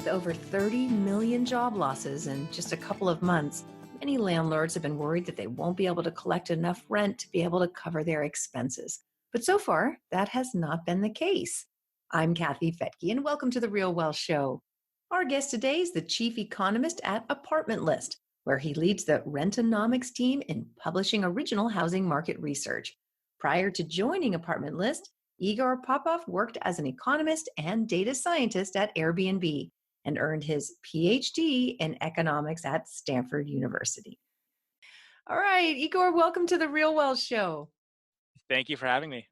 With over 30 million job losses in just a couple of months, many landlords have been worried that they won't be able to collect enough rent to be able to cover their expenses. But so far, that has not been the case. I'm Kathy Fetke, and welcome to the Real Wealth Show. Our guest today is the Chief Economist at Apartment List, where he leads the Rentonomics team in publishing original housing market research. Prior to joining Apartment List, Igor Popov worked as an economist and data scientist at Airbnb and earned his Ph.D. in economics at Stanford University. All right, Igor, welcome to the Real Wealth Show. Thank you for having me.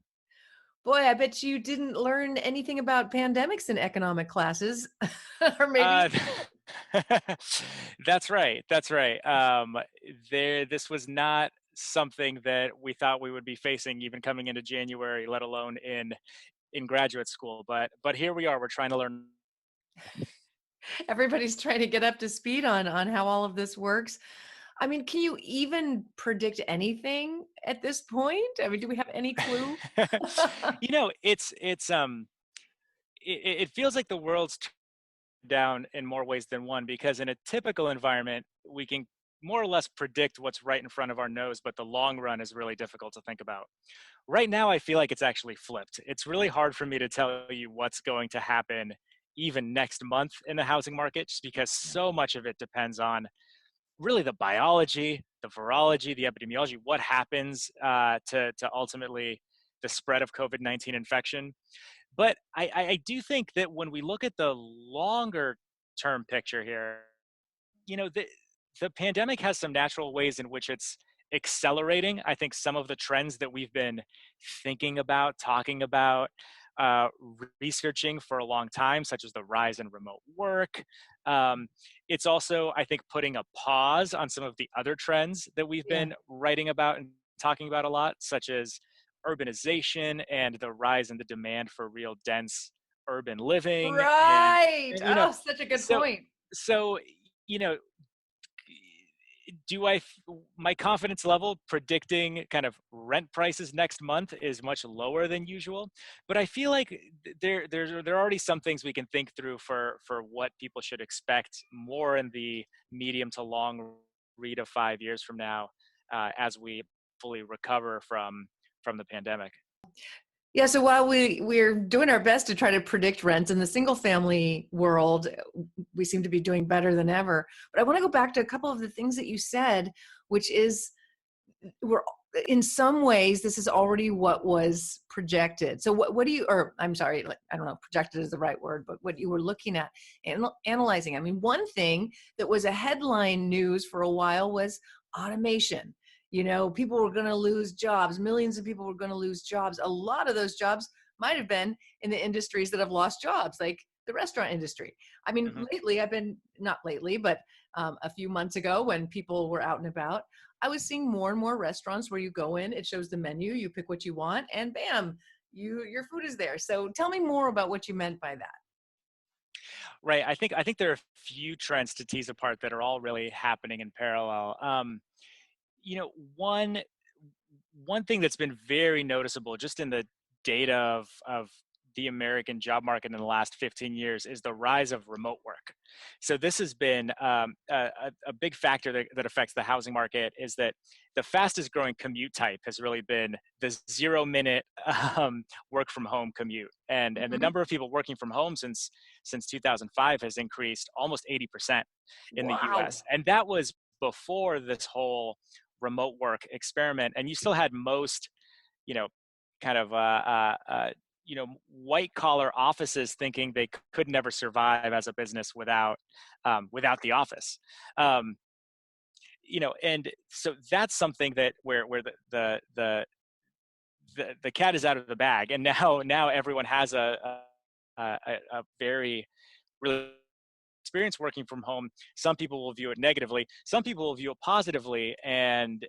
Boy, I bet you didn't learn anything about pandemics in economic classes, or maybe. Uh, that's right. That's right. This was not something that we thought we would be facing even coming into January, let alone in graduate school. But here we are. We're trying to learn. Everybody's trying to get up to speed on how all of this works. I mean, can you even predict anything at this point? I mean, do we have any clue? It feels like the world's down in more ways than one, because in a typical environment we can more or less predict what's right in front of our nose, but the long run is really difficult to think about. Right now I feel like it's actually flipped. It's really hard for me to tell you what's going to happen even next month in the housing market, just because so much of it depends on really the biology, the virology, the epidemiology, what happens to ultimately the spread of COVID-19 infection. But I do think that when we look at the longer term picture here, the pandemic has some natural ways in which it's accelerating, I think, some of the trends that we've been thinking about, talking about, researching for a long time, such as the rise in remote work. It's also, I think, putting a pause on some of the other trends that we've Yeah. been writing about and talking about a lot, such as urbanization and the rise in the demand for real dense urban living. and Right. and Oh, such a good so point. so you know do I my confidence level predicting kind of rent prices next month is much lower than usual, but I feel like there are already some things we can think through for what people should expect more in the medium to long read of 5 years from now, as we fully recover from the pandemic. Yeah, so while we're doing our best to try to predict rents in the single family world, we seem to be doing better than ever. But I want to go back to a couple of the things that you said, which is we're in some ways this is already what was projected. So what do you, or I'm sorry, like, I don't know if projected is the right word, but what you were looking at and analyzing. I mean, one thing that was a headline news for a while was automation. People were going to lose jobs. Millions of people were going to lose jobs. A lot of those jobs might have been in the industries that have lost jobs, like the restaurant industry. I mean, Mhm. lately, not lately, but a few months ago when people were out and about, I was seeing more and more restaurants where you go in, it shows the menu, you pick what you want, and bam, your food is there. So tell me more about what you meant by that. Right. I think there are a few trends to tease apart that are all really happening in parallel. You know, one thing that's been very noticeable just in the data of the American job market in the last 15 years is the rise of remote work. So this has been a big factor that affects the housing market, is that the fastest growing commute type has really been the 0 minute work from home commute. And the Mhm. number of people working from home since 2005 has increased almost 80% in the Wow. US. And that was before this whole remote work experiment, and you still had most, you know, kind of white collar offices thinking they could never survive as a business without the office. Um, and so that's something that where the cat is out of the bag, and now everyone has a very really experience working from home. Some people will view it negatively, some people will view it positively, and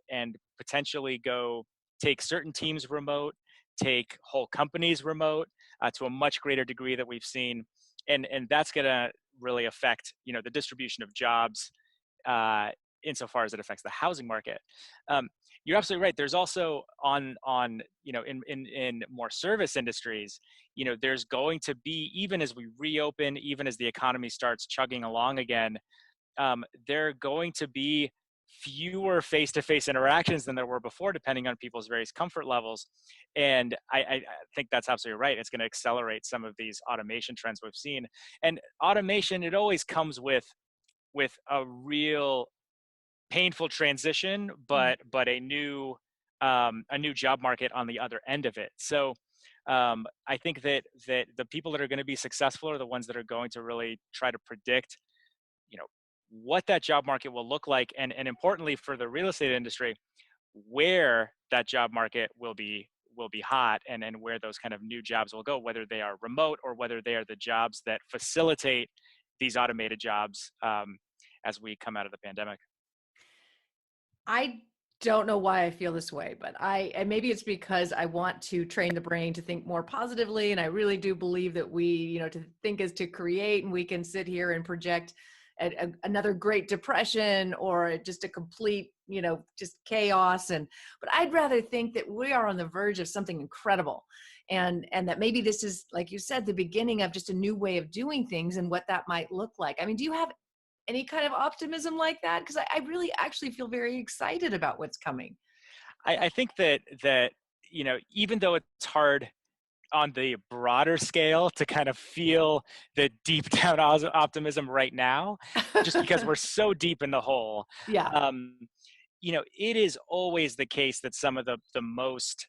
potentially go take certain teams remote, take whole companies remote, to a much greater degree that we've seen. And that's going to really affect the distribution of jobs, uh, insofar as it affects the housing market. Um, you're absolutely right. There's also on in more service industries, there's going to be, even as we reopen, even as the economy starts chugging along again, there are going to be fewer face-to-face interactions than there were before, depending on people's various comfort levels. And I think that's absolutely right. It's going to accelerate some of these automation trends we've seen. And automation, it always comes with a real painful transition, Mm. but a new job market on the other end of it. So I think that the people that are going to be successful are the ones that are going to really try to predict, you know, what that job market will look like, and importantly for the real estate industry, where that job market will be hot, and where those kind of new jobs will go, whether they are remote or whether they are the jobs that facilitate these automated jobs as we come out of the pandemic. I don't know why I feel this way, but and maybe it's because I want to train the brain to think more positively. And I really do believe that to think is to create, and we can sit here and project another Great Depression or just a complete, just chaos. But I'd rather think that we are on the verge of something incredible. And that maybe this is, like you said, the beginning of just a new way of doing things and what that might look like. I mean, do you have any kind of optimism like that? Because I really actually feel very excited about what's coming. I think that even though it's hard on the broader scale to kind of feel the deep down optimism right now, just because we're so deep in the hole. Yeah. Um, it is always the case that some of the most,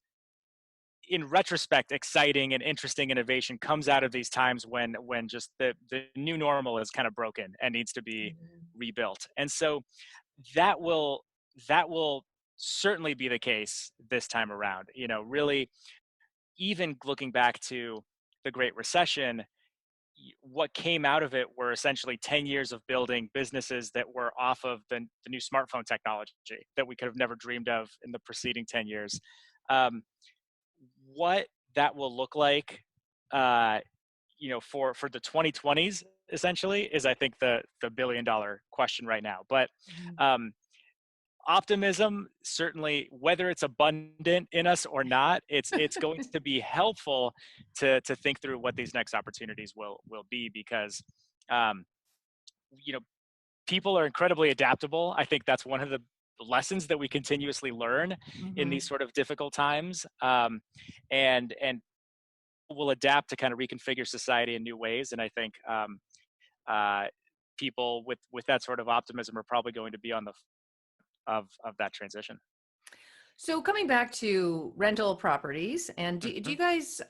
in retrospect, exciting and interesting innovation comes out of these times when just the new normal is kind of broken and needs to be Mhm. rebuilt. And so that will that will certainly be the case this time around. Really, even looking back to the Great Recession, what came out of it were essentially 10 years of building businesses that were off of the new smartphone technology that we could have never dreamed of in the preceding 10 years. Um, what that will look like, uh, for the 2020s, essentially, is, I think, the $1 billion question right now. But Mhm. um, optimism, certainly, whether it's abundant in us or not, it's going to be helpful to think through what these next opportunities will be, because um, you know people are incredibly adaptable. I think that's one of the lessons that we continuously learn in these Mhm. sort of difficult times, and will adapt to kind of reconfigure society in new ways. And I think uh, people with that sort of optimism are probably going to be on the of that transition. So coming back to rental properties, and do Mhm. you guys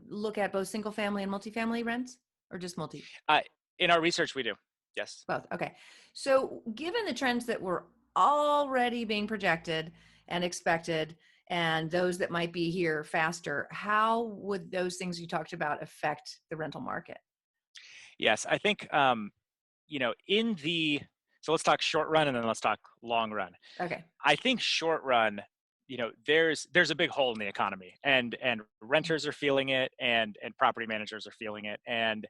look at both single family and multifamily rents, or just multi? Uh, in our research, we do. Yes. Both. Okay. So given the trends that were already being projected and expected, and those that might be here faster, how would those things you talked about affect the rental market? Yes. I think, in the, so let's talk short run and then let's talk long run. Okay. I think short run, there's a big hole in the economy, and renters are feeling it, and property managers are feeling it. And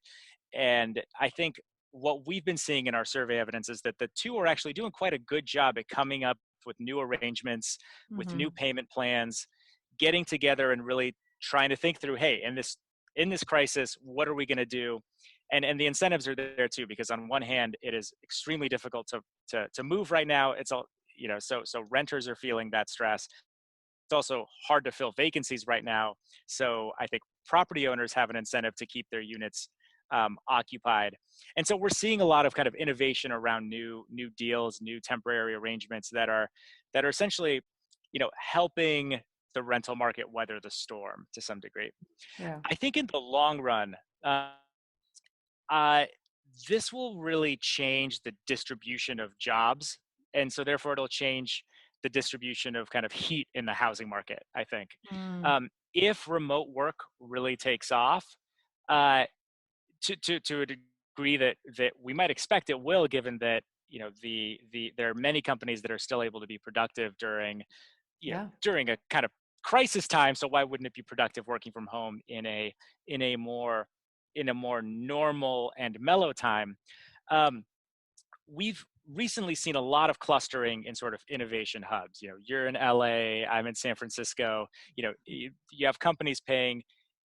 I think what we've been seeing in our survey evidence is that the two are actually doing quite a good job at coming up with new arrangements, with new Hmm. payment plans, getting together and really trying to think through, hey, in this crisis, what are we going to do? And the incentives are there too, because on one hand, it is extremely difficult to move right now. It's all, so renters are feeling that stress. It's also hard to fill vacancies right now. So I think property owners have an incentive to keep their units occupied. And so we're seeing a lot of kind of innovation around new deals, new temporary arrangements that are essentially, helping the rental market weather the storm to some degree. Yeah. I think in the long run, uh, uh, this will really change the distribution of jobs, and so therefore it'll change the distribution of kind of heat in the housing market. I think Mm. if remote work really takes off, uh, to a degree that we might expect it will, given that there are many companies that are still able to be productive Yeah. during a kind of crisis time. So why wouldn't it be productive working from home in a more normal and mellow time? Um, we've recently seen a lot of clustering in sort of innovation hubs. You're in LA, I'm in San Francisco. You have companies paying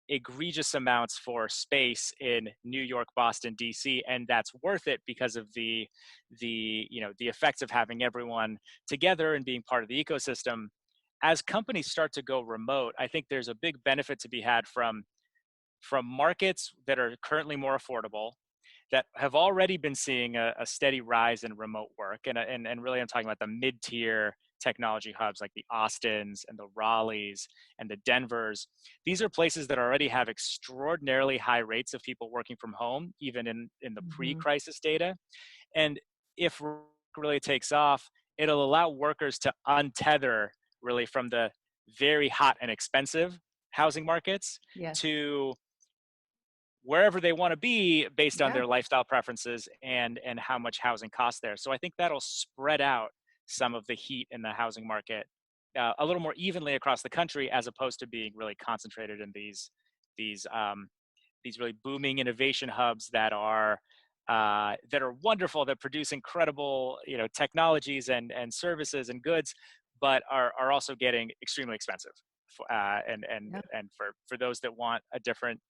egregious amounts for space in New York, Boston, DC, and that's worth it because of the effects of having everyone together and being part of the ecosystem. As companies start to go remote, I think there's a big benefit to be had from markets that are currently more affordable, that have already been seeing a steady rise in remote work. And really, I'm talking about the mid-tier technology hubs like the Austins and the Raleighs and the Denvers. These are places that already have extraordinarily high rates of people working from home, even in the Mhm. pre-crisis data. And if work really takes off, it'll allow workers to untether really from the very hot and expensive housing markets Yes. to wherever they want to be based on Yeah. their lifestyle preferences and how much housing costs there. So I think that'll spread out some of the heat in the housing market a little more evenly across the country, as opposed to being really concentrated in these these really booming innovation hubs that are wonderful, that produce incredible technologies and services and goods, but are also getting extremely expensive. Yeah. And for those that want a different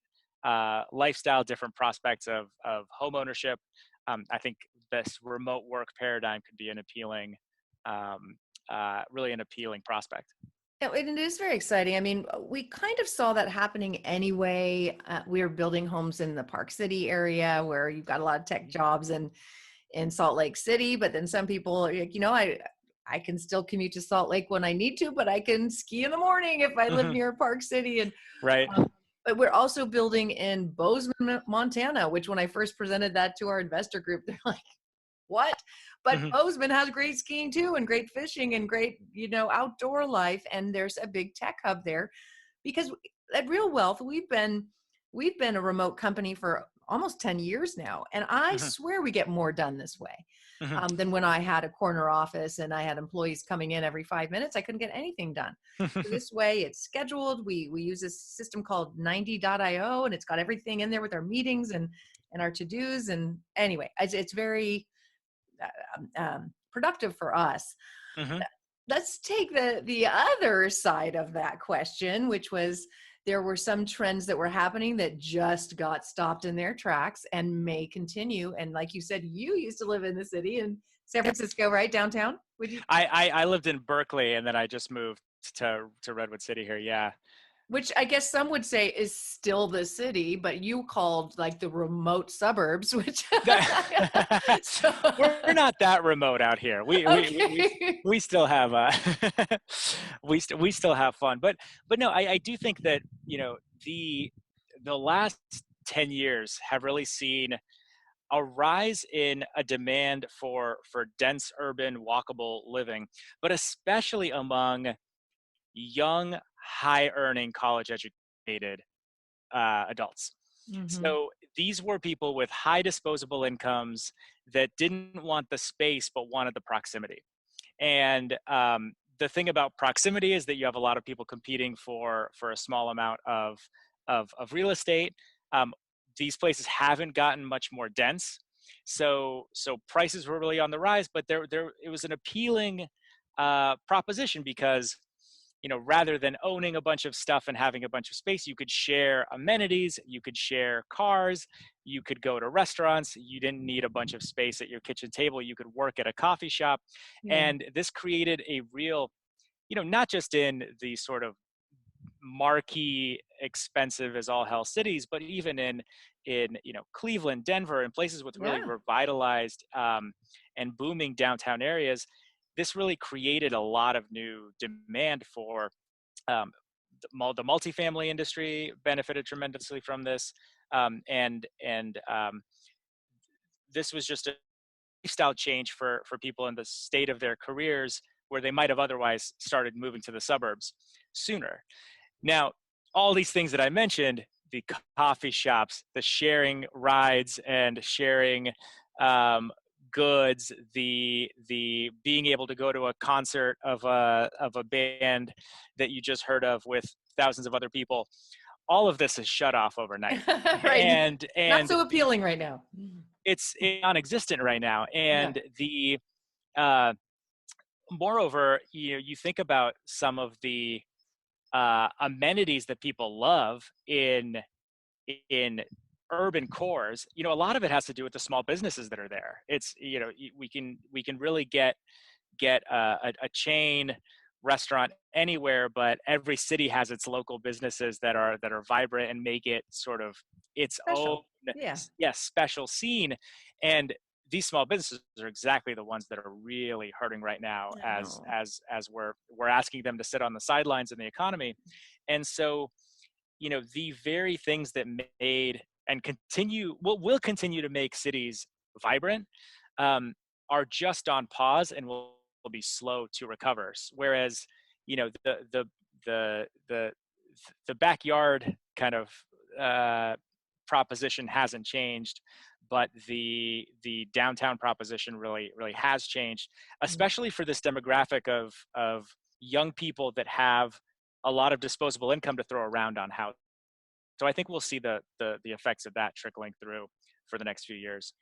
lifestyle, different prospects of home ownership, I think this remote work paradigm could be an appealing, really an appealing prospect. Yeah, and it is very exciting. I mean, we kind of saw that happening anyway. We were building homes in the Park City area where you've got a lot of tech jobs and in Salt Lake City, but then some people are like, I can still commute to Salt Lake when I need to, but I can ski in the morning if I live Mhm. near Park City. And Right. but we're also building in Bozeman, Montana, which when I first presented that to our investor group, they're like, what? But Mhm. Bozeman has great skiing too, and great fishing and great, outdoor life. And there's a big tech hub there because at Real Wealth, we've been a remote company for almost 10 years now. And I Mhm. swear we get more done this way Mhm. than when I had a corner office and I had employees coming in every 5 minutes. I couldn't get anything done. So this way it's scheduled. We use a system called 90.io, and it's got everything in there with our meetings and our to-dos. And anyway, it's very productive for us. Mhm. Let's take the other side of that question, which was there were some trends that were happening that just got stopped in their tracks and may continue. And like you said, you used to live in the city in San Francisco, right? Downtown? Would you? I lived in Berkeley, and then I just moved to Redwood City here. Yeah. Which I guess some would say is still the city, but you called like the remote suburbs, which so We're not that remote out here. okay. We still have we still have fun. But no, I do think that the last 10 years have really seen a rise in a demand for dense urban walkable living, but especially among young, high earning, college educated adults. Hmm. So these were people with high disposable incomes that didn't want the space but wanted the proximity. And the thing about proximity is that you have a lot of people competing for a small amount of real estate. Um, these places haven't gotten much more dense, so prices were really on the rise. But there it was an appealing proposition because rather than owning a bunch of stuff and having a bunch of space, you could share amenities, you could share cars, you could go to restaurants, you didn't need a bunch of space at your kitchen table, you could work at a coffee shop. Yeah. And this created a real, not just in the sort of marquee, expensive as all hell cities, but even in Cleveland, Denver, and places with really Yeah. revitalized and booming downtown areas. This really created a lot of new demand for um, the multifamily industry benefited tremendously from this, and this was just a lifestyle change for people in the state of their careers where they might have otherwise started moving to the suburbs sooner. Now, all these things that I mentioned, the coffee shops, the sharing rides and sharing um, goods, the being able to go to a concert of a band that you just heard of with thousands of other people, all of this is shut off overnight. Right. And Not and so appealing right now. it's non-existent right now. Yeah. And the uh, moreover, you think about some of the amenities that people love in urban cores. A lot of it has to do with the small businesses that are there. It's we can really get a chain restaurant anywhere, but every city has its local businesses that are vibrant and make it sort of its own, Special. Yeah. yes, special scene. And these small businesses are exactly the ones that are really hurting right now, I know. as we're asking them to sit on the sidelines in the economy. And so, the very things that made and continue will continue to make cities vibrant, um, are just on pause and will be slow to recover. Whereas, the the backyard kind of uh, proposition hasn't changed, but the downtown proposition really has changed, Mm. especially for this demographic of young people that have a lot of disposable income to throw around on house. So I think we'll see the effects of that trickling through for the next few years.